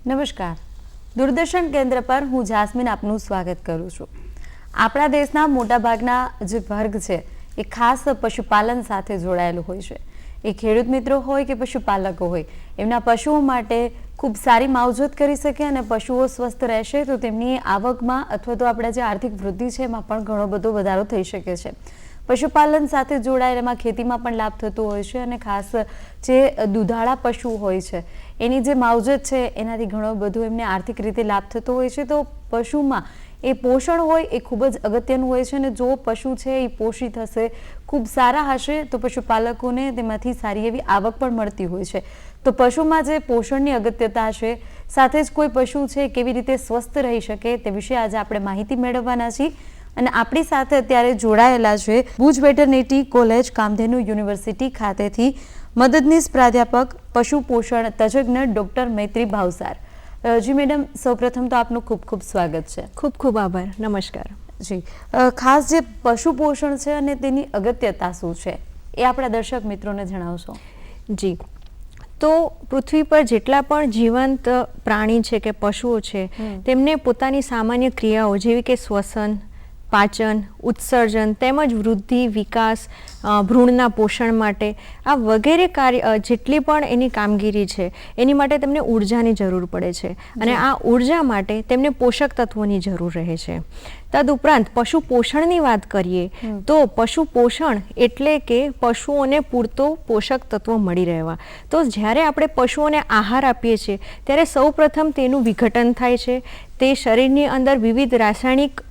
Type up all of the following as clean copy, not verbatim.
નમસ્કાર. દૂરદર્શન કેન્દ્ર પર હું જાસ્મીન આપનું સ્વાગત કરું છું. આપણા દેશના મોટાભાગના જે વર્ગ છે એ ખાસ પશુપાલન સાથે જોડાયેલું હોય છે. એ ખેડૂત મિત્રો હોય કે પશુપાલકો હોય, એમના પશુઓ માટે ખૂબ સારી માવજત કરી શકે અને પશુઓ સ્વસ્થ રહેશે તો તેમની આવકમાં અથવા તો આપણા જે આર્થિક વૃદ્ધિ છે એમાં પણ ઘણો બધો વધારો થઈ શકે છે. પશુપાલન સાથે જોડાયેલ એમાં ખેતીમાં પણ લાભ થતો હોય છે અને ખાસ જે દૂધાળા પશુ હોય છે એની જે માવજત છે એનાથી ઘણો બધો એમને આર્થિક રીતે લાભ થતો હોય છે. તો પશુમાં એ પોષણ હોય એ ખૂબ જ અગત્યનું હોય છે અને જો પશુ છે એ પોષિત હશે, ખૂબ સારા હશે તો પશુપાલકોને તેમાંથી સારી એવી આવક પણ મળતી હોય છે. તો પશુમાં જે પોષણની અગત્યતા છે, સાથે જ કોઈ પશુ છે કેવી રીતે સ્વસ્થ રહી શકે તે વિશે આજે આપણે માહિતી મેળવવાના છીએ. અને આપણી સાથે અત્યારે જોડાયેલા છે Bhuj veterinary college Kamdhenu university ખાતેથી મદદનીશ પ્રાધ્યાપક પશુ પોષણ તજજ્ઞ ડૉક્ટર મૈત્રી ભાવસાર. જી મેડમ, સૌપ્રથમ તો આપનું ખૂબ ખૂબ સ્વાગત છે. ખૂબ ખૂબ આભાર. નમસ્કાર. જી, ખાસ જે પશુ પોષણ છે અને તેની અગત્યતા શું છે એ આપણા દર્શક મિત્રોને જણાવશો. જી, તો પૃથ્વી પર જેટલા પણ જીવંત પ્રાણી છે કે પશુઓ છે તેમને પોતાની સામાન્ય ક્રિયાઓ જેવી કે શ્વસન, પાચન, ઉત્સર્જન તેમજ વૃદ્ધિ, વિકાસ, ભ્રૂણના પોષણ માટે આ વગેરે કાર્ય જેટલી પણ એની કામગીરી છે એની માટે તેમને ઉર્જાની જરૂર પડે છે અને આ ઉર્જા માટે તેમને પોષક તત્વોની જરૂર રહે છે. તદુપરાંત પશુ પોષણની વાત કરીએ તો પશુ પોષણ એટલે કે પશુઓને પૂરતો પોષક તત્વો મળી રહેવા. તો જ્યારે આપણે પશુઓને આહાર આપીએ છીએ ત્યારે સૌપ્રથમ તેનું વિઘટન થાય છે. તે શરીરની અંદર વિવિધ રાસાયણિક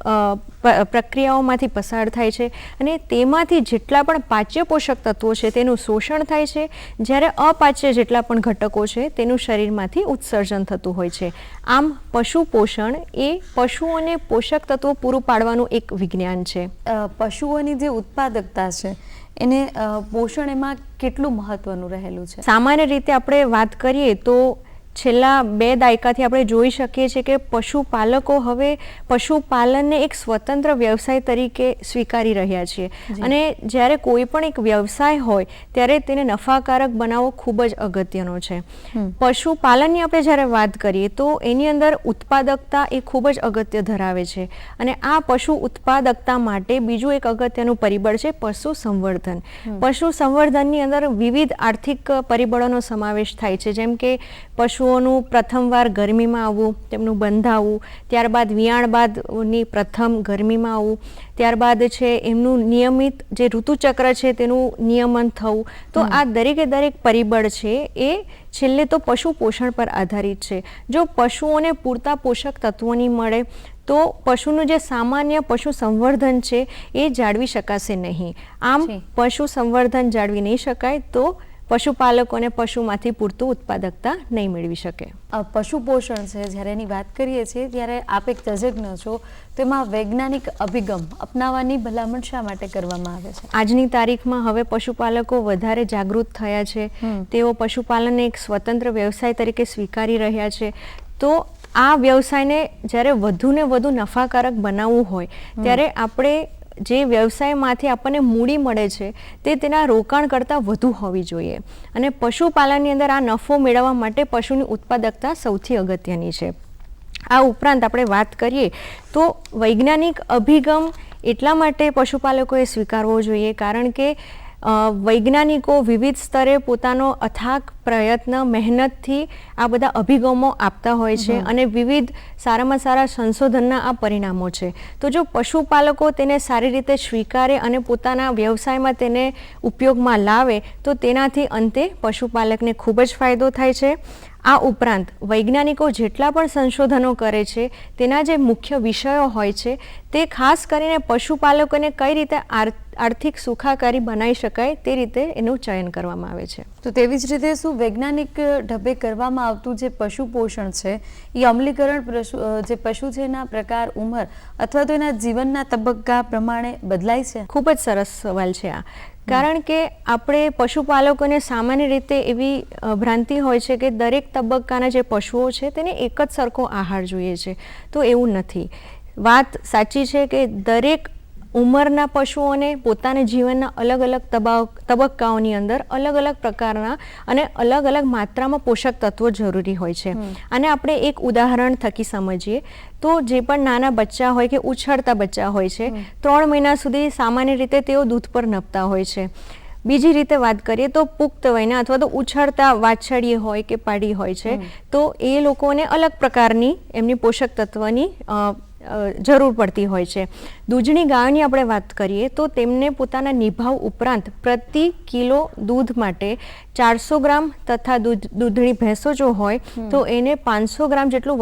પ્રક્રિયાઓમાંથી પસાર થાય છે અને તેમાંથી જેટલા પણ પાચ્ય પોષક તત્વો છે તેનું શોષણ થાય છે, જ્યારે અપાચ્ય જેટલા પણ ઘટકો છે તેનું શરીરમાંથી ઉત્સર્જન થતું હોય છે. આમ પશુ પોષણ એ પશુઓને પોષક તત્વો પૂરું પાડવાનું એક વિજ્ઞાન છે. પશુઓની જે ઉત્પાદકતા છે એને પોષણ એમાં કેટલું મહત્વનું રહેલું છે? સામાન્ય રીતે આપણે વાત કરીએ તો છેલ્લા 2 દાયકાથી આપણે જોઈ શકીએ છીએ કે પશુપાલકો હવે પશુપાલનને એક સ્વતંત્ર વ્યવસાય તરીકે સ્વીકારી રહ્યા છીએ અને જ્યારે કોઈ પણ એક વ્યવસાય હોય ત્યારે તેને નફાકારક બનાવવો ખૂબ જ અગત્યનો છે. પશુપાલનની આપણે જ્યારે વાત કરીએ તો એની અંદર ઉત્પાદકતા એ ખૂબ જ અગત્ય ધરાવે છે અને આ પશુ ઉત્પાદકતા માટે બીજું એક અગત્યનું પરિબળ છે પશુ સંવર્ધન. પશુ સંવર્ધનની અંદર વિવિધ આર્થિક પરિબળોનો સમાવેશ થાય છે, જેમ કે પશુઓનું પ્રથમવાર ગરમીમાં આવવું, તેમનું બંધાવવું, ત્યારબાદ વિયાણ બાદની પ્રથમ ગરમીમાં આવવું, ત્યારબાદ છે એમનું નિયમિત જે ઋતુચક્ર છે તેનું નિયમન થવું. તો આ દરેકે દરેક પરિબળ છે એ છેલ્લે તો પશુ પોષણ પર આધારિત છે. જો પશુઓને પૂરતા પોષક તત્વો નહીં મળે તો પશુનું જે સામાન્ય પશુ સંવર્ધન છે એ જાળવી શકાશે નહીં. આમ પશુ સંવર્ધન જાળવી નહીં શકાય તો પશુપાલકોને પશુમાંથી પૂરતું ઉત્પાદકતા નહીં મેળવી શકે. પશુ પોષણ છે જ્યારે એની વાત કરીએ છીએ ત્યારે આપ એક તજજ્ઞ છો, તો એમાં વૈજ્ઞાનિક અભિગમ અપનાવવાની ભલામણ શા માટે કરવામાં આવે છે? આજની તારીખમાં હવે પશુપાલકો વધારે જાગૃત થયા છે. તેઓ પશુપાલનને એક સ્વતંત્ર વ્યવસાય તરીકે સ્વીકારી રહ્યા છે. તો આ વ્યવસાયને જ્યારે વધુને વધુ નફાકારક બનાવવું હોય ત્યારે આપણે જે વ્યવસાયમાંથી આપણને મૂડી મળે છે તે તેના રોકાણ કરતાં વધુ હોવી જોઈએ અને પશુપાલનની અંદર આ નફો મેળવવા માટે પશુની ઉત્પાદકતા સૌથી અગત્યની છે. આ ઉપરાંત આપણે વાત કરીએ તો વૈજ્ઞાનિક અભિગમ એટલા માટે પશુપાલકોએ સ્વીકારવો જોઈએ કારણ કે વૈજ્ઞાનિકો વિવિધ સ્તરે પોતાનો અથાગ પ્રયત્ન, મહેનતથી આ બધા અભિગમો આપતા હોય છે અને વિવિધ સારામાં સારા સંશોધનના આ પરિણામો છે. તો જો પશુપાલકો તેને સારી રીતે સ્વીકારે અને પોતાના વ્યવસાયમાં તેને ઉપયોગમાં લાવે તો તેનાથી અંતે પશુપાલકને ખૂબ જ ફાયદો થાય છે. આ ઉપરાંત વૈજ્ઞાનિકો જેટલા પણ સંશોધનો કરે છે તેના જે મુખ્ય વિષયો હોય છે તે ખાસ કરીને પશુપાલકોને કઈ રીતે આર્થિક સુખાકારી બનાવી શકાય તે રીતે એનું ચયન કરવામાં આવે છે. તો તેવી જ રીતે શું વૈજ્ઞાનિક ઢબે કરવામાં આવતું જે પશુ પોષણ છે એ અમલીકરણ જે પશુ છે એના પ્રકાર, ઉંમર અથવા તો એના જીવનના તબક્કા પ્રમાણે બદલાય છે? ખૂબ જ સરસ સવાલ છે આ. કારણ કે આપણે પશુપાલકોને સામાન્ય રીતે એવી ભ્રાંતિ હોય છે કે દરેક તબક્કાના જે પશુઓ છે તેને એક જ સરખો આહાર જોઈએ છે. તો એવું નથી. વાત સાચી છે કે દરેક ઉંમરના પશુઓને પોતાના જીવનના અલગ અલગ તબક્કાઓની અંદર અલગ અલગ પ્રકારના અને અલગ અલગ માત્રામાં પોષક તત્વો જરૂરી હોય છે. અને આપણે એક ઉદાહરણ થકી સમજીએ તો જે પણ નાના બચ્ચા હોય કે ઉછળતા બચ્ચા હોય છે 3 મહિના સુધી સામાન્ય રીતે તેઓ દૂધ પર નપતા હોય છે. બીજી રીતે વાત કરીએ તો પુખ્ત વયના અથવા તો ઉછળતા વાછરડી હોય કે પાડી હોય છે તો એ લોકોને અલગ પ્રકારની એમની પોષક તત્વની જરૂર પડતી હોય છે. દૂધની ગાયોની આપણે વાત કરીએ તો તેમને પોતાના નિભાવ ઉપરાંત પ્રતિ કિલો દૂધ માટે 400 ગ્રામ તથા દૂધની ભેંસો જો હોય તો એને 500 ગ્રામ જેટલું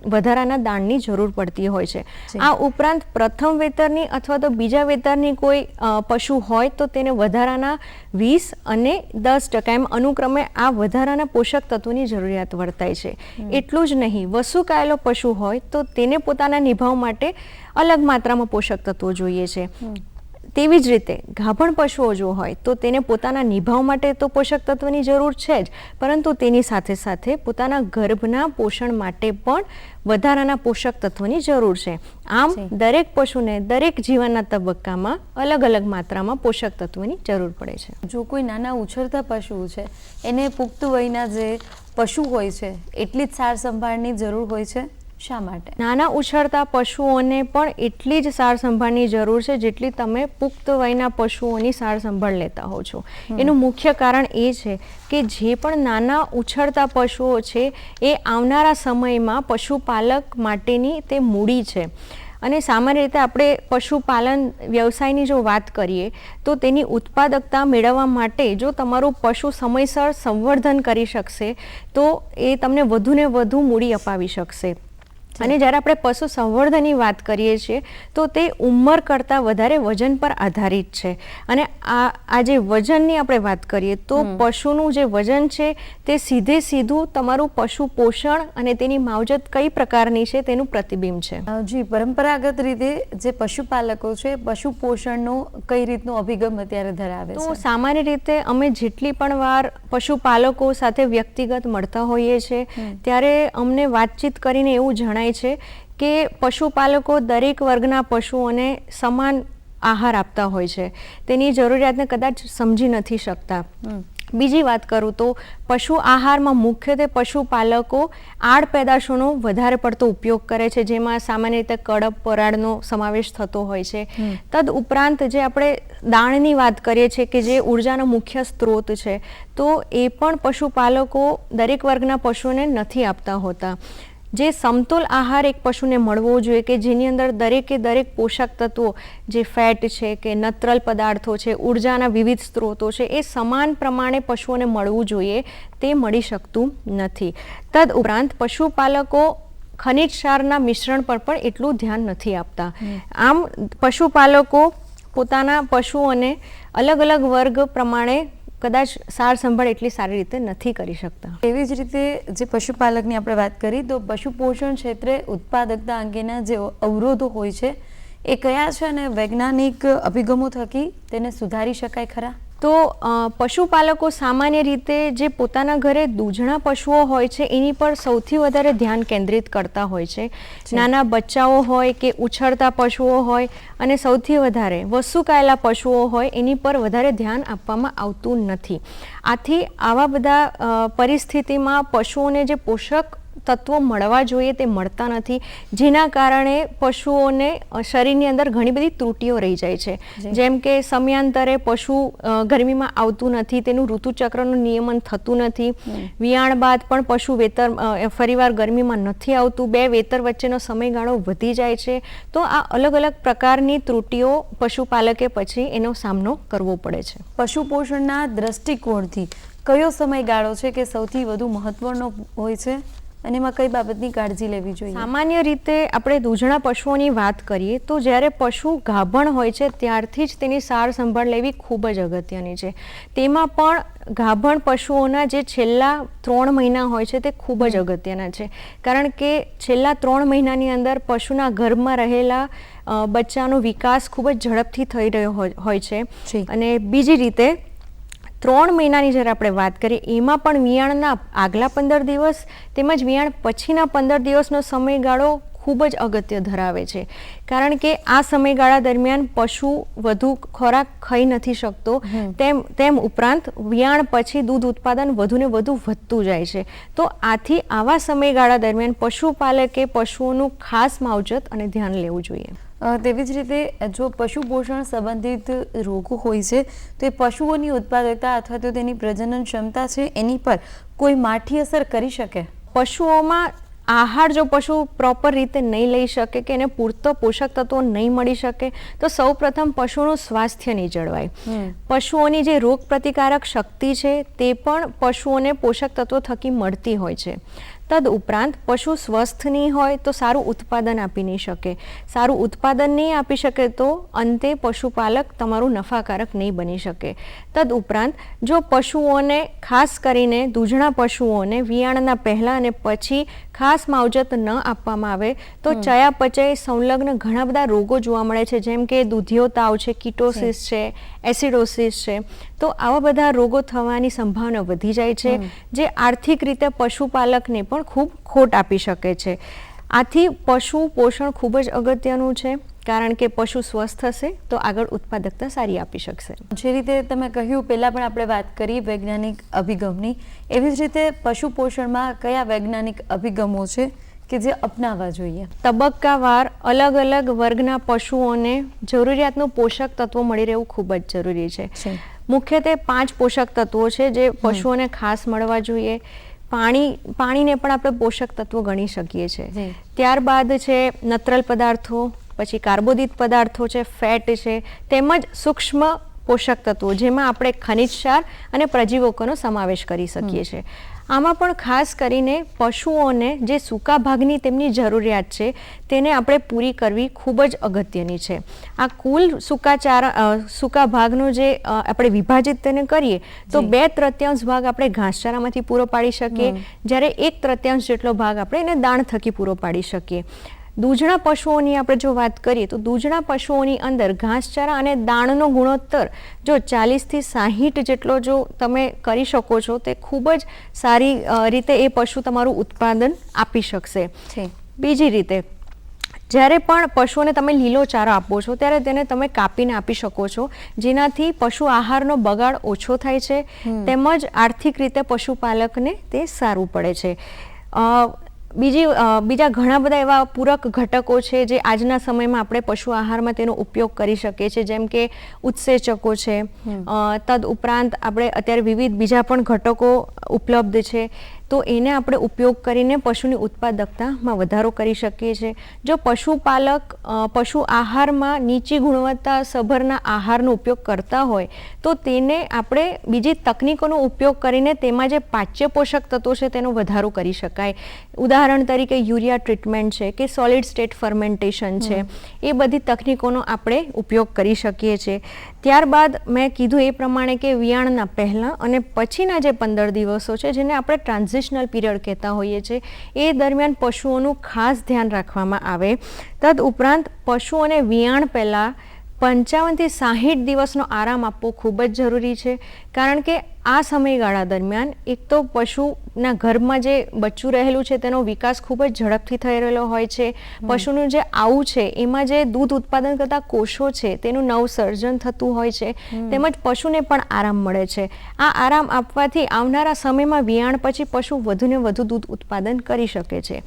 વધારાના દાણની જરૂર પડતી હોય છે. આ ઉપરાંત પ્રથમ વેતરની અથવા તો બીજા વેતરની કોઈ પશુ હોય તો તેને વધારાના 20 અને 10% એમ અનુક્રમે આ વધારાના પોષક તત્વોની જરૂરિયાત વર્તાય છે. એટલું જ નહીં, વસુકાયેલો પશુ હોય તો તેને પોતાના નિભાવ માટે અલગ માત્રામાં પોષક તત્વો જોઈએ છે. તેવી જ રીતે ગાભણ પશુઓ જો હોય તો તેને પોતાના નિભાવ માટે તો પોષક તત્વની જરૂર છે જ, પરંતુ તેની સાથે સાથે પોતાના ગર્ભના પોષણ માટે પણ વધારાના પોષક તત્વોની જરૂર છે. આમ દરેક પશુને દરેક જીવનના તબક્કામાં અલગ અલગ માત્રામાં પોષક તત્વોની જરૂર પડે છે. જો કોઈ નાના ઉછળતા પશુ છે એને પુખ્ત વયના જે પશુ હોય છે એટલી જ સાર સંભાળની જરૂર હોય છે, શા માટે? નાના ઉછળતા પશુઓને પણ એટલી જ સાર સંભાળની જરૂર છે જેટલી તમે પુખ્ત વયના પશુઓની સાર સંભાળ લેતા હો છો. એનું મુખ્ય કારણ એ છે કે જે પણ નાના ઉછળતા પશુઓ છે એ આવનારા સમયમાં પશુપાલક માટેની તે મૂડી છે. અને સામાન્ય રીતે આપણે પશુપાલન વ્યવસાયની જો વાત કરીએ તો તેની ઉત્પાદકતા મેળવવા માટે જો તમારું પશુ સમયસર સંવર્ધન કરી શકશે તો એ તમને વધુને વધુ મૂડી અપાવી શકશે. અને જ્યારે આપણે પશુ સંવર્ધનની વાત કરીએ છીએ તો તે ઉંમર કરતાં વધારે વજન પર આધારિત છે. અને આ જે વજનની આપણે વાત કરીએ તો પશુનું જે વજન છે તે સીધું તમારું પશુ પોષણ અને તેની માવજત કઈ પ્રકારની છે તેનું પ્રતિબિંબ છે. જી, પરંપરાગત રીતે જે પશુપાલકો છે પશુ પોષણનો કઈ રીતનો અભિગમ અત્યારે ધરાવે છે? તો સામાન્ય રીતે અમે જેટલી પણ વાર પશુપાલકો સાથે વ્યક્તિગત મળતા હોઈએ છીએ ત્યારે અમને વાતચીત કરીને એવું જણાય છે કે પશુપાલકો દરેક વર્ગના પશુઓને સમાન આહાર આપતા હોય છે. તેની જરૂરિયાતને કદાચ સમજી નથી શકતા. બીજી વાત કરું તો પશુ આહારમાં મુખ્યત્વે પશુપાલકો આડ પેદાશોનો વધારે પડતો ઉપયોગ કરે છે, જેમાં સામાન્ય રીતે કડપ, પરાળનો સમાવેશ થતો હોય છે. તદ ઉપરાંત જે આપણે દાણની વાત કરીએ છીએ કે જે ઉર્જાનો મુખ્ય સ્ત્રોત છે તો એ પણ પશુપાલકો દરેક વર્ગના પશુને નથી આપતા હોતા. જે સમતોલ આહાર એક પશુને મળવો જોઈએ કે જેની અંદર દરેકે દરેક પોષક તત્વો જે ફેટ છે કે નત્રલ પદાર્થો છે, ઉર્જાના વિવિધ સ્ત્રોતો છે એ સમાન પ્રમાણે પશુઓને મળવું જોઈએ, તે મળી શકતું નથી. તદ ઉપરાંત પશુપાલકો ખનિજ ક્ષારના મિશ્રણ પર પણ એટલું ધ્યાન નથી આપતા. આમ પશુપાલકો પોતાના પશુઓને અલગ અલગ વર્ગ પ્રમાણે કદાચ સાર સંભાળ એટલી સારી રીતે નથી કરી શકતા. એવી જ રીતે જે પશુપાલકની આપણે વાત કરી તો પશુ પોષણ ક્ષેત્રે ઉત્પાદકતા અંગેના જે અવરોધો હોય છે એ કયા છે અને વૈજ્ઞાનિક અભિગમો થકી તેને સુધારી શકાય ખરા? તો પશુપાલકો સામાન્ય રીતે જે પોતાના ઘરે દૂધણા પશુઓ હોય છે એની પર સૌથી વધારે ધ્યાન કેન્દ્રિત કરતા હોય છે. નાના બચ્ચાઓ હોય કે ઉછળતા પશુઓ હોય અને સૌથી વધારે વસુકાયેલા પશુઓ હોય એની પર વધારે ધ્યાન આપવામાં આવતું નથી. આથી આવા બધા પરિસ્થિતિમાં પશુઓને જે પોષક તત્વો મળવા જોઈએ તે મળતા નથી, જેના કારણે પશુઓને શરીરની અંદર ઘણી બધી ત્રુટીઓ રહી જાય છે. જેમ કે સમયાંતરે પશુ ગરમીમાં આવતું નથી, તેનું ઋતુચક્રનું નિયમન થતું નથી, વિયાણ બાદ પણ પશુ ફરીવાર ગરમીમાં નથી આવતું, 2 વેતર વચ્ચેનો સમયગાળો વધી જાય છે. તો આ અલગ અલગ પ્રકારની ત્રુટીઓ પશુપાલકે પછી એનો સામનો કરવો પડે છે. પશુ પોષણના દ્રષ્ટિકોણથી કયો સમયગાળો છે કે સૌથી વધુ મહત્વનો હોય છે અને એમાં કઈ બાબતની કાળજી લેવી જોઈએ? સામાન્ય રીતે આપણે દૂધણા પશુઓની વાત કરીએ તો જ્યારે પશુ ગાભણ હોય છે ત્યારથી જ તેની સાર સંભાળ લેવી ખૂબ જ અગત્યની છે. તેમાં પણ ગાભણ પશુઓના જે છેલ્લા 3 મહિના હોય છે તે ખૂબ જ અગત્યના છે, કારણ કે છેલ્લા 3 મહિનાની અંદર પશુના ગર્ભમાં રહેલા બચ્ચાનો વિકાસ ખૂબ જ ઝડપથી થઈ રહ્યો હોય છે. અને બીજી રીતે 3 મહિનાની જ્યારે આપણે વાત કરીએ એમાં પણ વિયાણના આગલા 15 દિવસ તેમજ વિયાણ પછીના 15 દિવસનો સમયગાળો ખૂબ જ અગત્ય ધરાવે છે. કારણ કે આ સમયગાળા દરમિયાન પશુ વધુ ખોરાક ખાઈ નથી શકતો, તેમ ઉપરાંત વિયાણ પછી દૂધ ઉત્પાદન વધુ ને વધુ વધતું જાય છે. તો આથી આવા સમયગાળા દરમિયાન પશુપાલકે પશુઓનું ખાસ માવજત અને ધ્યાન લેવું જોઈએ. તેવી જ રીતે જો પશુ પોષણ સંબંધિત રોગો હોય છે તો એ પશુઓની ઉત્પાદકતા અથવા તો તેની પ્રજનન ક્ષમતા છે એની પર કોઈ માઠી અસર કરી શકે? પશુઓમાં આહાર જો પશુ પ્રોપર રીતે નહીં લઈ શકે કે એને પૂરતો પોષક તત્વો નહીં મળી શકે તો સૌપ્રથમ પશુનું સ્વાસ્થ્ય નહીં જળવાય. પશુઓની જે રોગ પ્રતિકારક શક્તિ છે તે પણ પશુઓને પોષક તત્વો થકી મળતી હોય છે. તદ ઉપરાંત પશુ સ્વસ્થ નહીં હોય તો સારું ઉત્પાદન આપી નહીં શકે. સારું ઉત્પાદન નહીં આપી શકે તો અંતે પશુપાલક તમારું નફાકારક નહીં બની શકે. તદ ઉપરાંત જો પશુઓને ખાસ કરીને દૂધણા પશુઓને વિયાણના પહેલાં અને પછી ખાસ માવજત ન આપવામાં આવે તો ચયાપચય સંલગ્ન ઘણા બધા રોગો જોવા મળે છે, જેમ કે દૂધિયો તાવ છે, કીટોસિસ છે, એસિડોસિસ છે. તો આવા બધા રોગો થવાની સંભાવના વધી જાય છે, જે આર્થિક રીતે પશુપાલકને પણ ખૂબ ખોટ આપી શકે છે. આથી પશુ પોષણ ખૂબ જ અગત્યનું છે, કારણ કે પશુ સ્વસ્થ હશે તો આગળ ઉત્પાદકતા સારી આપી શકશે. જે રીતે તમે કહ્યું પહેલાં પણ આપણે વાત કરી વૈજ્ઞાનિક અભિગમની, એવી જ રીતે પશુ પોષણમાં કયા વૈજ્ઞાનિક અભિગમો છે કે જે અપનાવવા જોઈએ? તબક્કાવાર અલગ અલગ વર્ગના પશુઓને જરૂરિયાતનું પોષક તત્વો મળી રહેવું ખૂબ જ જરૂરી છે. મુખ્યત્વે 5 પોષક તત્વો છે જે પશુઓને ખાસ મળવા જોઈએ. પાણીને પણ આપણે પોષક તત્વો ગણી શકીએ છીએ. ત્યારબાદ છે નત્રલ પદાર્થો, પછી કાર્બોદિત પદાર્થો છે, ફેટ છે, તેમજ સૂક્ષ્મ પોષક તત્વો જેમાં આપણે ખનિજ ક્ષાર અને પ્રજીવકોનો સમાવેશ કરી શકીએ છીએ. આમાં પણ ખાસ કરીને પશુઓને જે સૂકા ભાગની તેમની જરૂરિયાત છે તેને આપણે પૂરી કરવી ખૂબ જ અગત્યની છે. આ કુલ સૂકા ભાગનો જે આપણે વિભાજિત તેને કરીએ તો 2/3 ભાગ આપણે ઘાસચારામાંથી પૂરો પાડી શકીએ, જ્યારે 1/3 જેટલો ભાગ આપણે એને દાણ થકી પૂરો પાડી શકીએ. દૂધણા પશુઓની આપણે જો વાત કરીએ તો દૂધણા પશુઓની અંદર ઘાસચારા અને દાણનો ગુણોત્તર જો 40 થી 60 જેટલો જો તમે કરી શકો છો તે ખૂબ જ સારી રીતે એ પશુ તમારું ઉત્પાદન આપી શકશે. બીજી રીતે જ્યારે પણ પશુઓને તમે લીલો ચારો આપો છો ત્યારે તેને તમે કાપીને આપી શકો છો, જેનાથી પશુ આહારનો બગાડ ઓછો થાય છે, તેમજ આર્થિક રીતે પશુપાલકને તે સારું પડે છે. બીજા ઘણા બધા એવા પૂરક ઘટકો છે જે આજના સમયમાં આપણે પશુ આહારમાં તેનો ઉપયોગ કરી શકીએ છીએ, જેમ કે ઉત્સેચકો છે. તદ ઉપરાંત આપણે અત્યારે વિવિધ બીજા પણ ઘટકો ઉપલબ્ધ છે, તો એને આપણે ઉપયોગ કરીને પશુની ઉત્પાદકતામાં વધારો કરી શકીએ છીએ. જો પશુપાલક પશુ આહારમાં નીચી ગુણવત્તા સભરના આહારનો ઉપયોગ કરતા હોય તો તેને આપણે બીજી તકનીકોનો ઉપયોગ કરીને તેમાં જે પાચ્ય પોષક તત્વો છે તેનો વધારો કરી શકાય. ઉદાહરણ તરીકે યુરિયા ટ્રીટમેન્ટ છે કે સોલિડ સ્ટેટ ફર્મેન્ટેશન છે, એ બધી તકનીકોનો આપણે ઉપયોગ કરી શકીએ છીએ. ત્યારબાદ મેં કીધું એ પ્રમાણે કે વિયાણના પહેલાં અને પછીના જે 15 દિવસો છે જેને આપણે ટ્રાન્ઝિશનલ પીરિયડ કહેતા હોઈએ છીએ, એ દરમિયાન પશુઓનું ખાસ ધ્યાન રાખવામાં આવે. તદ ઉપરાંત પશુઓને વિયાણ પહેલાં 55 થી 60 દિવસનો આરામ આપવો ખૂબ જ જરૂરી છે, કારણ કે આ સમયગાળા દરમિયાન એક તો પશુના ગર્ભમાં જે બચ્ચું રહેલું છે તેનો વિકાસ ખૂબ જ ઝડપથી થઈ રહેલો હોય છે. પશુનું જે આવું છે એમાં જે દૂધ ઉત્પાદન કરતા કોષો છે તેનું નવસર્જન થતું હોય છે, તેમજ પશુને પણ આરામ મળે છે. આ આરામ આપવાથી આવનારા સમયમાં વિયાણ પછી પશુ વધુને વધુ દૂધ ઉત્પાદન કરી શકે છે.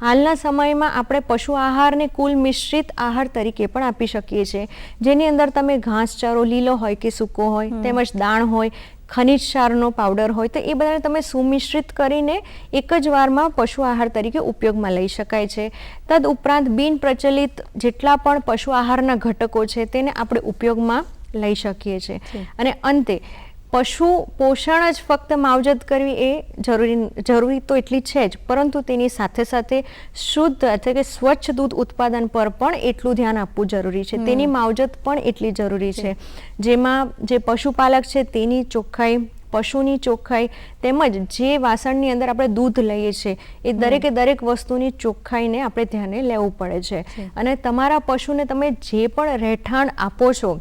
હાલના સમયમાં આપણે પશુ આહારને કુલ મિશ્રિત આહાર તરીકે પણ આપી શકીએ છીએ, જેની અંદર તમે ઘાસચારો લીલો હોય કે સૂકો હોય, તેમજ દાણ હોય, ખનિજ ક્ષારનો પાવડર હોય, તો એ બધાને તમે સુમિશ્રિત કરીને એક જ વારમાં પશુ આહાર તરીકે ઉપયોગમાં લઈ શકાય છે. તદ ઉપરાંત બિન પ્રચલિત જેટલા પણ પશુ આહારના ઘટકો છે તેને આપણે ઉપયોગમાં લઈ શકીએ છીએ. અને અંતે પશુ પોષણ જ ફક્ત માવજત કરવી એ જરૂરી તો એટલી છે જ, પરંતુ તેની સાથે સાથે શુદ્ધ એટલે કે સ્વચ્છ દૂધ ઉત્પાદન પર પણ એટલું ધ્યાન આપવું જરૂરી છે. તેની માવજત પણ એટલી જરૂરી છે, જેમાં જે પશુપાલક છે તેની ચોખ્ખાઈ, પશુની ચોખ્ખાઈ, તેમજ જે વાસણની અંદર આપણે દૂધ લઈએ છીએ એ દરેક વસ્તુની ચોખ્ખાઈને આપણે ધ્યાને લેવું પડે છે. અને તમારા પશુને તમે જે પણ રહેઠાણ આપો છો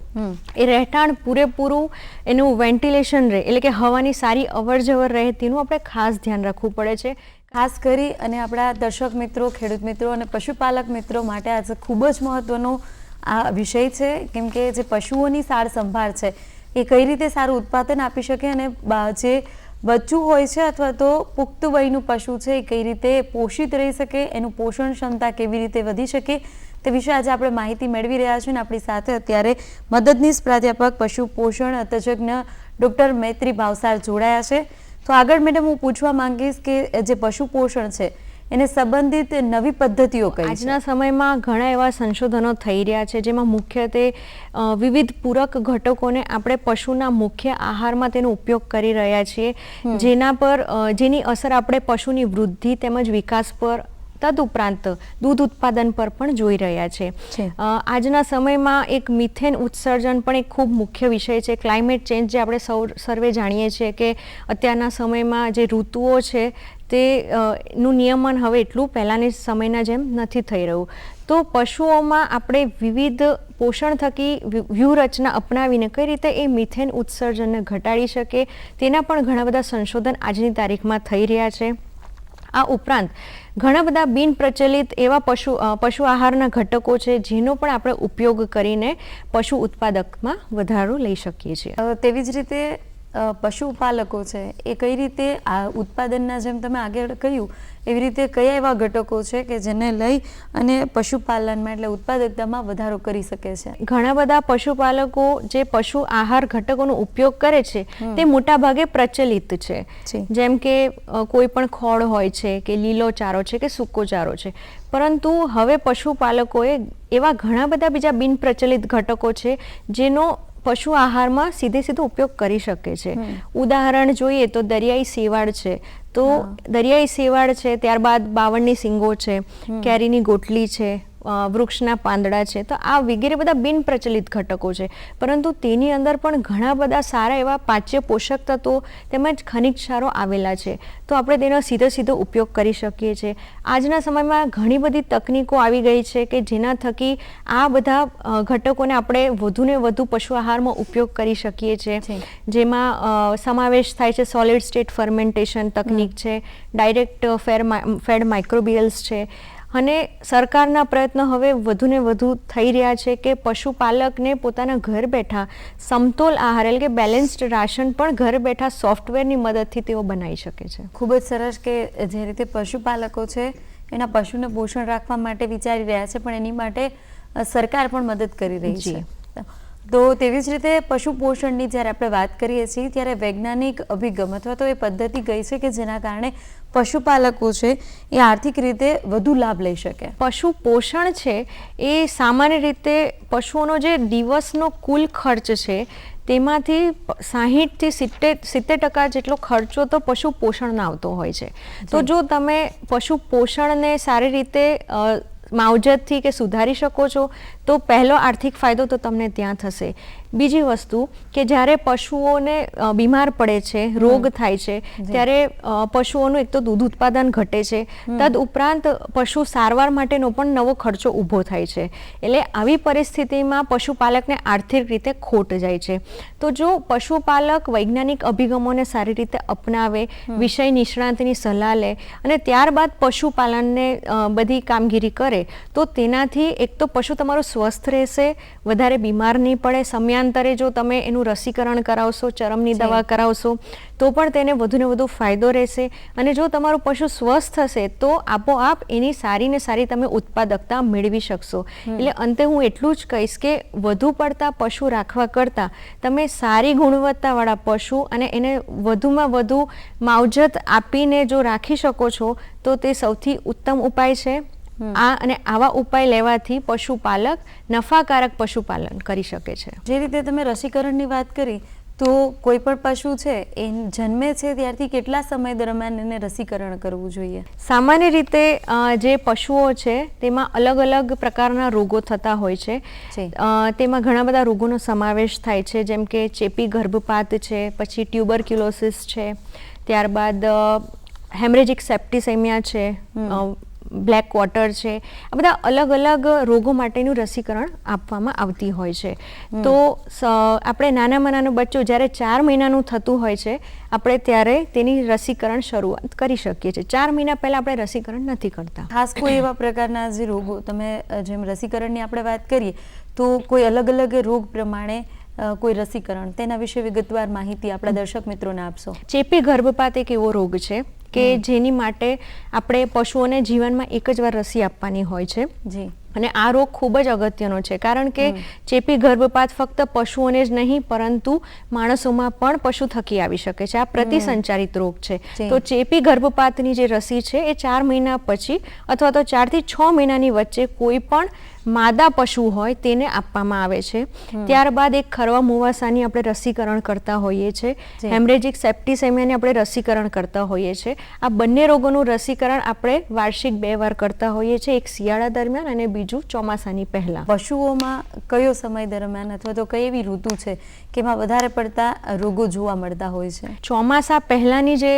એ રહેઠાણ પૂરેપૂરું એનું વેન્ટિલેશન રહે, એટલે કે હવાની સારી અવર જવર રહે તેનું આપણે ખાસ ધ્યાન રાખવું પડે છે. ખાસ કરી અને આપણા દર્શક મિત્રો, ખેડૂત મિત્રો અને પશુપાલક મિત્રો માટે આજે ખૂબ જ મહત્વનો આ વિષય છે, કેમ કે જે પશુઓની સાર સંભાળ છે એ કઈ રીતે સારું ઉત્પાદન આપી શકે અને જે બચ્ચું હોય છે અથવા તો પુખ્ત વયનું પશુ છે એ કઈ રીતે પોષિત રહી શકે, એનું પોષણ ક્ષમતા કેવી રીતે વધી શકે તે વિશે આજે આપણે માહિતી મેળવી રહ્યા છીએ. અને આપણી સાથે અત્યારે મદદનીશ પ્રાધ્યાપક પશુ પોષણ તજજ્ઞ ડૉક્ટર મૈત્રી ભાવસાર જોડાયા છે. તો આગળ મેડમ હું પૂછવા માંગીશ કે જે પશુ પોષણ છે એને સંબંધિત નવી પદ્ધતિઓ કઈ છે? આજના સમયમાં ઘણા એવા સંશોધનો થઈ રહ્યા છે જેમાં મુખ્યત્વે વિવિધ પૂરક ઘટકોને આપણે પશુના મુખ્ય આહારમાં તેનો ઉપયોગ કરી રહ્યા છીએ, જેની અસર આપણે પશુની વૃદ્ધિ તેમજ વિકાસ પર તદુપરાંત દૂધ ઉત્પાદન પર પણ જોઈ રહ્યા છે. આજના સમયમાં એક મિથેન ઉત્સર્જન પણ એક ખૂબ મુખ્ય વિષય છે. ક્લાઇમેટ ચેન્જ જે આપણે સર્વે જાણીએ છીએ કે અત્યારના સમયમાં જે ઋતુઓ છે તેનું નિયમન હવે એટલું પહેલાંની સમયના જેમ નથી થઈ રહ્યું. તો પશુઓમાં આપણે વિવિધ પોષણ થકી વ્યૂહરચના અપનાવીને કઈ રીતે એ મિથેન ઉત્સર્જનને ઘટાડી શકે તેના પણ ઘણા બધા સંશોધન આજની તારીખમાં થઈ રહ્યા છે. આ ઉપરાંત ઘણા બધા બિન પ્રચલિત એવા પશુ આહારના ઘટકો છે જેનો પણ આપણે ઉપયોગ કરીને પશુ ઉત્પાદકમાં વધારો લઈ શકીએ છીએ. તેવી જ રીતે પશુપાલકો છે એ કઈ રીતે આ ઉત્પાદનના, જેમ તમે આગળ કહ્યું એવી રીતે કયા એવા ઘટકો છે કે જેને લઈ અને પશુપાલનમાં એટલે ઉત્પાદકતામાં વધારો કરી શકે છે? ઘણા બધા પશુપાલકો જે પશુ આહાર ઘટકોનો ઉપયોગ કરે છે તે મોટા ભાગે પ્રચલિત છે. જેમ કે કોઈ પણ ખોળ હોય છે કે લીલો ચારો છે કે સૂકો ચારો છે, પરંતુ હવે પશુપાલકોએ એવા ઘણા બધા બીજા બિન પ્રચલિત ઘટકો છે જેનો પશુ આહારમાં સીધો ઉપયોગ કરી શકે છે. ઉદાહરણ જોઈએ તો દરિયાઈ શેવાળ છે, તો દરિયાઈ શેવાળ છે, ત્યારબાદ બાવળની શીંગો છે, કેરીની ગોટલી છે, વૃક્ષના પાંદડા છે, તો આ વગેરે બધા બિન પ્રચલિત ઘટકો છે, પરંતુ તેની અંદર પણ ઘણા બધા સારા એવા પાચ્ય પોષક તત્વો તેમજ ખનિજ ક્ષારો આવેલા છે. તો આપણે તેનો સીધો ઉપયોગ કરી શકીએ છીએ. આજના સમયમાં ઘણી બધી તકનીકો આવી ગઈ છે કે જેના થકી આ બધા ઘટકોને આપણે વધુને વધુ પશુ આહારમાં ઉપયોગ કરી શકીએ છીએ. જેમાં સમાવેશ થાય છે સોલિડ સ્ટેટ ફર્મેન્ટેશન તકનીક છે, ડાયરેક્ટ ફેડ માઇક્રોબિયલ્સ છે, અને સરકારના પ્રયત્નો હવે વધુને વધુ થઈ રહ્યા છે કે પશુપાલકને પોતાના ઘર બેઠા સમતોલ આહાર એટલે કે બેલેન્સ્ડ રાશન પણ ઘર બેઠા સોફ્ટવેરની મદદથી તેઓ બનાવી શકે છે. ખૂબ જ સરસ કે જે રીતે પશુપાલકો છે એના પશુને પોષણ રાખવા માટે વિચારી રહ્યા છે, પણ એની માટે સરકાર પણ મદદ કરી રહી છે. તો તેવી જ રીતે પશુ પોષણની જ્યારે આપણે વાત કરીએ છીએ ત્યારે વૈજ્ઞાનિક અભિગમ અથવા તો એ પદ્ધતિ કઈ છે કે જેના કારણે પશુપાલકો છે એ આર્થિક રીતે વધુ લાભ લઈ શકે? પશુ પોષણ છે એ સામાન્ય રીતે પશુઓનો જે દિવસનો કુલ ખર્ચ છે તેમાંથી 60 થી 70% જેટલો ખર્ચો તો પશુ પોષણનો આવતો હોય છે. તો જો તમે પશુ પોષણને સારી રીતે માવજતથી કે સુધારી શકો છો તો પહેલો આર્થિક ફાયદો તો તમને ત્યાં થશે. બીજી વસ્તુ કે જ્યારે પશુઓને બીમાર પડે છે, રોગ થાય છે, ત્યારે પશુઓનું એક તો દૂધ ઉત્પાદન ઘટે છે, તદ ઉપરાંત પશુ સારવાર માટેનો પણ નવો ખર્ચો ઊભો થાય છે. એટલે આવી પરિસ્થિતિમાં પશુપાલકને આર્થિક રીતે ખોટ જાય છે. તો જો પશુપાલક વૈજ્ઞાનિક અભિગમોને સારી રીતે અપનાવે, વિષય નિષ્ણાતની સલાહ લે અને ત્યારબાદ પશુપાલનને બધી કામગીરી કરે તો તેનાથી એક તો પશુ તમારું સ્વસ્થ રહેશે, વધારે બીમાર નહીં પડે. સમયાંતરે જો તમે એનું રસીકરણ કરાવશો, ચરમની દવા કરાવશો તો પણ તેને વધુને વધુ ફાયદો રહેશે. અને જો તમારું પશુ સ્વસ્થ હશે તો આપોઆપ એની સારી ને સારી તમે ઉત્પાદકતા મેળવી શકશો. એટલે અંતે હું એટલું જ કહીશ કે વધુ પડતા પશુ રાખવા કરતાં તમે સારી ગુણવત્તાવાળા પશુ અને એને વધુમાં વધુ માવજત આપીને જો રાખી શકો છો તો તે સૌથી ઉત્તમ ઉપાય છે. અને આવા ઉપાય લેવાથી પશુપાલક નફાકારક પશુપાલન કરી શકે છે. જે રીતે તમે રસીકરણની વાત કરી તો કોઈ પણ પશુ છે એ જન્મે છે ત્યારથી કેટલા સમય દરમિયાન એને રસીકરણ કરવું જોઈએ? સામાન્ય રીતે જે પશુઓ છે તેમાં અલગ અલગ પ્રકારના રોગો થતા હોય છે. તેમાં ઘણા બધા રોગોનો સમાવેશ થાય છે, જેમ કે ચેપી ગર્ભપાત છે, પછી ટ્યુબરક્યુલોસિસ છે, ત્યારબાદ હેમરેજિક સેપ્ટિસેમિયા છે, બ્લેક ક્વાર્ટર છે, આ બધા અલગ અલગ રોગો માટેનું રસીકરણ આપવામાં આવતી હોય છે. તો આપણે નાનામાં નાનું બચ્ચું જ્યારે 4 મહિનાનું થતું હોય છે આપણે ત્યારે તેની રસીકરણ શરૂઆત કરી શકીએ છીએ. 4 મહિના પહેલાં આપણે રસીકરણ નથી કરતા. ખાસ કોઈ એવા પ્રકારના જે રોગો, તમે જેમ રસીકરણની આપણે વાત કરીએ તો કોઈ અલગ અલગ રોગ પ્રમાણે કોઈ રસીકરણ, તેના વિશે વિગતવાર માહિતી આપણા દર્શક મિત્રોને આપશો. ચેપી ગર્ભપાત એક એવો રોગ છે કે જેની માટે આપણે પશુઓને જીવનમાં એક જ વાર રસી આપવાની હોય છે. જી. અને આ રોગ ખૂબ જ અગત્યનો છે કારણ કે ચેપી ગર્ભપાત ફક્ત પશુઓને જ નહીં પરંતુ માણસોમાં પણ પશુ થકી આવી શકે છે. આ પ્રતિસંચારિત રોગ છે. તો ચેપી ગર્ભપાતની જે રસી છે એ 4 મહિના પછી અથવા તો 4 થી 6 મહિનાની વચ્ચે કોઈ પણ માદા પશુ હોય તેને આપવામાં આવે છે. ત્યારબાદ એક ખરવા મુવાસાની આપણે રસીકરણ કરતા હોઈએ છીએ. હેમરેજિક સેપ્ટિસેમિયાની આપણે રસીકરણ કરતા હોઈએ છીએ. આ બંને રોગોનું રસીકરણ આપણે વાર્ષિક 2 વાર કરતા હોઈએ છીએ, એક શિયાળા દરમિયાન અને બીજું ચોમાસાની પહેલા. પશુઓમાં કયો સમય દરમિયાન અથવા તો કઈ એવી ઋતુ છે કે એમાં વધારે પડતા રોગો જોવા મળતા હોય છે? ચોમાસા પહેલાની જે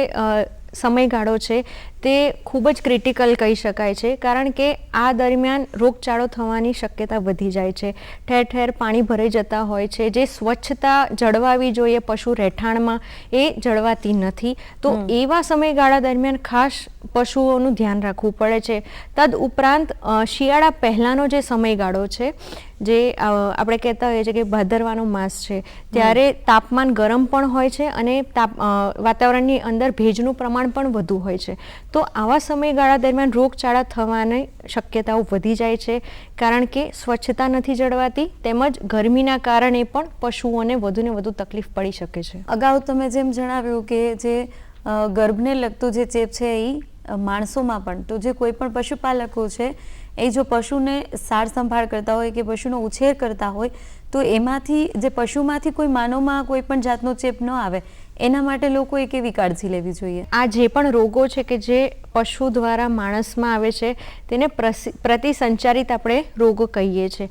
સમયગાળો છે તે ખૂબ જ ક્રિટિકલ કહી શકાય છે કારણ કે આ દરમિયાન રોગચાળો થવાની શક્યતા વધી જાય છે. ઠેર ઠેર પાણી ભરાઈ જતા હોય છે. જે સ્વચ્છતા જળવાવી જોઈએ પશુ રહેઠાણમાં એ જળવાતી નથી. તો એવા સમયગાળા દરમિયાન ખાસ પશુઓનું ધ્યાન રાખવું પડે છે. તદ ઉપરાંત શિયાળા પહેલાંનો જે સમયગાળો છે, જે આપણે કહેતા હોઈએ છીએ કે ભાદરવાનો માસ છે, ત્યારે તાપમાન ગરમ પણ હોય છે અને વાતાવરણની અંદર ભેજનું પ્રમાણ પણ વધુ હોય છે. તો આવા સમયગાળા દરમિયાન રોગચાળા થવાની શક્યતાઓ વધી જાય છે કારણ કે સ્વચ્છતા નથી જળવાતી તેમજ ગરમીના કારણે પણ પશુઓને વધુને વધુ તકલીફ પડી શકે છે. અગાઉ તમે જેમ જણાવ્યું કે જે ગર્ભને લગતો જે ચેપ છે એ માણસોમાં પણ, તો જે કોઈ પણ પશુપાલકો છે એ જો પશુને સાર સંભાળ કરતા હોય કે પશુનો ઉછેર કરતા હોય તો એમાંથી જે પશુમાંથી કોઈ માનવમાં કોઈ પણ જાતનો ચેપ ન આવે એના માટે લોકોએ કેવી કાળજી લેવી જોઈએ? આ જે પણ રોગો છે કે જે પશુ દ્વારા માણસમાં આવે છે તેને પ્રતિસંચારિત આપણે રોગો કહીએ છીએ.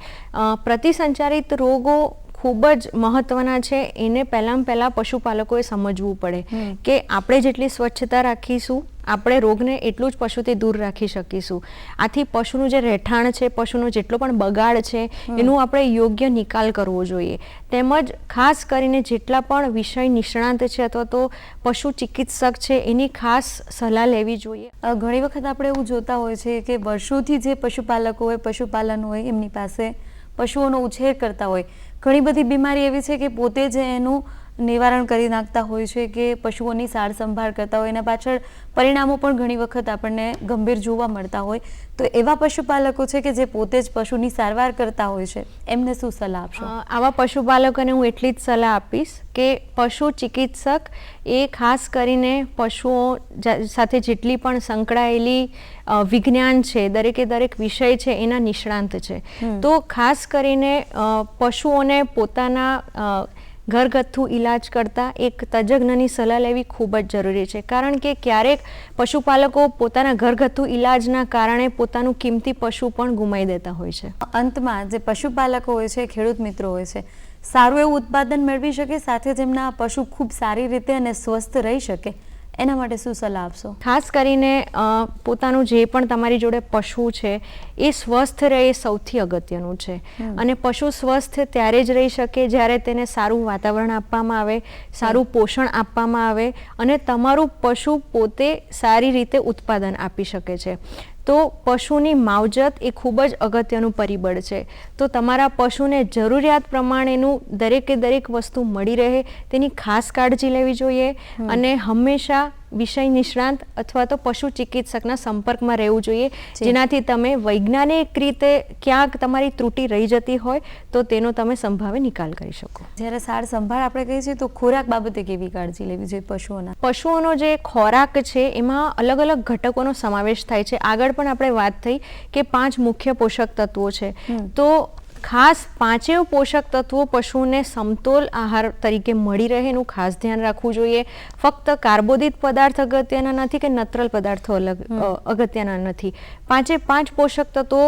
પ્રતિસંચારિત રોગો ખૂબ જ મહત્વના છે. એને પહેલાં પશુપાલકોએ સમજવું પડે કે આપણે જેટલી સ્વચ્છતા રાખીશું આપણે રોગને એટલું જ પશુથી દૂર રાખી શકીશું. આથી પશુનું જે રહેઠાણ છે, પશુનો જેટલો પણ બગાડ છે એનું આપણે યોગ્ય નિકાલ કરવો જોઈએ. તેમજ ખાસ કરીને જેટલા પણ વિષય નિષ્ણાંત છે અથવા તો પશુ ચિકિત્સક છે એની ખાસ સલાહ લેવી જોઈએ. ઘણી વખત આપણે એવું જોતા હોય છે કે વર્ષોથી જે પશુપાલકો હોય, પશુપાલન હોય, એમની પાસે પશુઓનો ઉછેર કરતા હોય, ઘણી બધી બીમારી એવી છે કે પોતે જ એનું નિવારણ કરી નાખતા હોય છે કે પશુઓની સાર સંભાળ કરતા હોય, એના પાછળ પરિણામો પણ ઘણી વખત આપણને ગંભીર જોવા મળતા હોય. તો એવા પશુપાલકો છે કે જે પોતે જ પશુની સારવાર કરતા હોય છે, એમને શું સલાહ આપશો? આવા પશુપાલકોને હું એટલી જ સલાહ આપીશ કે પશુ ચિકિત્સક એ ખાસ કરીને પશુઓ સાથે જેટલી પણ સંકળાયેલી વિજ્ઞાન છે, દરેક વિષય છે એના નિષ્ણાંત છે. તો ખાસ કરીને પશુઓને પોતાના ઘરગથ્થુ ઈલાજ કરતાં એક તજજ્ઞની સલાહ લેવી ખૂબ જ જરૂરી છે કારણ કે ક્યારેક પશુપાલકો પોતાના ઘરગથ્થુ ઈલાજના કારણે પોતાનું કિંમતી પશુ પણ ગુમાવી દેતા હોય છે. અંતમાં જે પશુપાલકો હોય છે, ખેડૂત મિત્રો હોય છે, સારું એવું ઉત્પાદન મેળવી શકે, સાથે જ એમના પશુ ખૂબ સારી રીતે અને સ્વસ્થ રહી શકે, એના માટે શું સલાહ આપશો? ખાસ કરીને પોતાનું જે પણ તમારી જોડે પશુ છે એ સ્વસ્થ રહે એ સૌથી અગત્યનું છે. અને પશુ સ્વસ્થ ત્યારે જ રહી શકે જ્યારે તેને સારું વાતાવરણ આપવામાં આવે, સારું પોષણ આપવામાં આવે અને તમારું પશુ પોતે સારી રીતે ઉત્પાદન આપી શકે છે. તો પશુની માવજત એ ખૂબ જ અગત્યનું પરિબળ છે. તો તમારા પશુને જરૂરિયાત પ્રમાણેનું દરેક વસ્તુ મળી રહે તેની ખાસ કાળજી લેવી જોઈએ અને હંમેશા વિષય નિષ્ણાંત અથવા તો પશુ ચિકિત્સકના સંપર્કમાં રહેવું જોઈએ, જેનાથી તમે વૈજ્ઞાનિક રીતે ક્યાંક તમારી ત્રુટિ રહી જતી હોય તો તેનો તમે સંભાવે નિકાલ કરી શકો. જ્યારે સાર સંભાળ આપણે કહીએ છીએ તો ખોરાક બાબતે કેવી કાળજી લેવી જોઈએ પશુઓના? પશુઓનો જે ખોરાક છે એમાં અલગ અલગ ઘટકોનો સમાવેશ થાય છે. આગળ પણ આપણે વાત થઈ કે 5 મુખ્ય પોષક તત્વો છે. તો ખાસ 5 પોષક તત્વો પશુને સમતોલ આહાર તરીકે મળી રહે એનું ખાસ ધ્યાન રાખવું જોઈએ. ફક્ત કાર્બોદિત પદાર્થ અગત્યના નથી કે નત્રલ પદાર્થો અગત્યના નથી. 5 પોષક તત્વો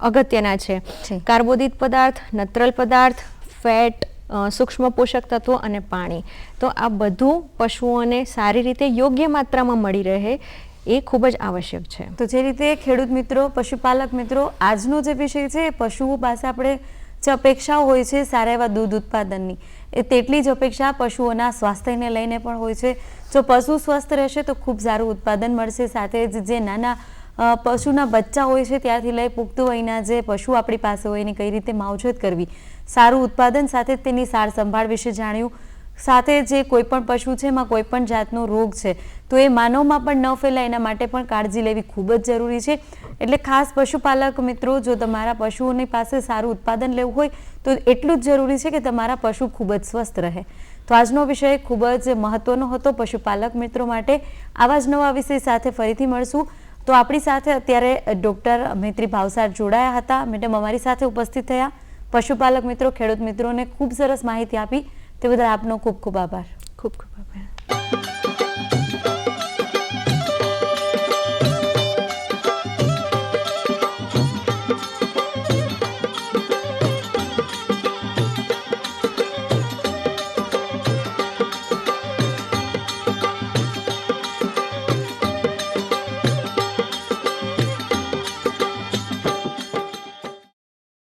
અગત્યના છે. કાર્બોદિત પદાર્થ, નત્રલ પદાર્થ, ફેટ, સૂક્ષ્મ પોષક તત્વો અને પાણી. તો આ બધું પશુઓને સારી રીતે યોગ્ય માત્રામાં મળી રહે એ ખૂબ જ આવશ્યક છે. તો જે રીતે ખેડૂત મિત્રો, પશુપાલક મિત્રો, આજનો જે વિષય છે એ પશુઓ પાસે આપણે જે અપેક્ષાઓ હોય છે સારા એવા દૂધ ઉત્પાદનની, એ તેટલી જ અપેક્ષા પશુઓના સ્વાસ્થ્યને લઈને પણ હોય છે. જો પશુ સ્વસ્થ રહેશે તો ખૂબ સારું ઉત્પાદન મળશે. સાથે જ જે નાના પશુના બચ્ચા હોય છે ત્યારથી લઈ પુખ્ત વયના જે પશુ આપણી પાસે હોય એની કઈ રીતે માવજત કરવી, સારું ઉત્પાદન, સાથે તેની સાર સંભાળ વિશે જાણ્યું. સાથે જે કોઈ પણ પશુ છે એમાં કોઈ પણ જાતનો રોગ છે તો એ માનવમાં પણ ન ફેલાય એના માટે પણ કાળજી લેવી ખૂબ જ જરૂરી છે. એટલે ખાસ પશુપાલક મિત્રો, જો તમારા પશુઓની પાસે સારું ઉત્પાદન લેવું હોય તો એટલું જ જરૂરી છે કે તમારા પશુ ખૂબ જ સ્વસ્થ રહે. તો આજનો વિષય ખૂબ જ મહત્વનો હતો પશુપાલક મિત્રો માટે. આવા જ નવા વિષય સાથે ફરીથી મળશું. તો આપણી સાથે અત્યારે ડૉક્ટર મૈત્રી ભાવસાર જોડાયા હતા. મેડમ અમારી સાથે ઉપસ્થિત થયા. પશુપાલક મિત્રો, ખેડૂત મિત્રોને ખૂબ સરસ માહિતી આપી તે બદલ આપનો ખૂબ ખૂબ આભાર. ખૂબ ખૂબ આભાર.